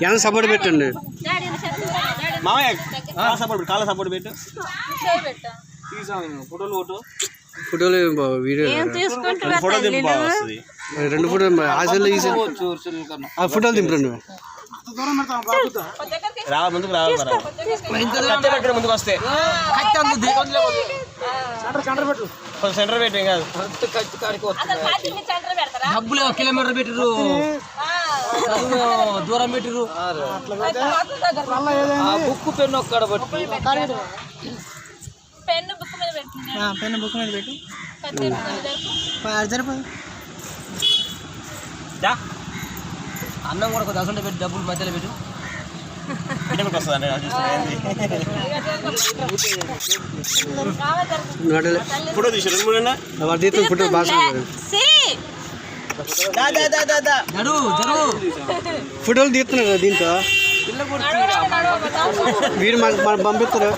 ఎంత సపోర్ట్ పెట్టండి మామయ్య సపోర్ట్ కాళ్ళ సపోర్ట్ పెట్టు ఫోటోలు వీడియో రెండు ఫోటోలు ఆశలు ఫోటోలు దింపండి ముందుకు రావాలి ముందుకు వస్తే సెంటర్ పెట్టి కాదు డబ్బులు కిలోమీటర్ పెట్టిరు దూరం పెట్టిరు బుక్ పెన్ను ఒక్కడ పెన్ను బుక్ మీద పెట్టు అన్నం కూడా ఒక దశ పెట్టి డబ్బులు మధ్యలో పెట్టు ఫోటో తీసారు ఫోటో బాగా ఫోటోలు తీస్తున్నారు దీంతో వీడు మనకు పంపిస్తారు.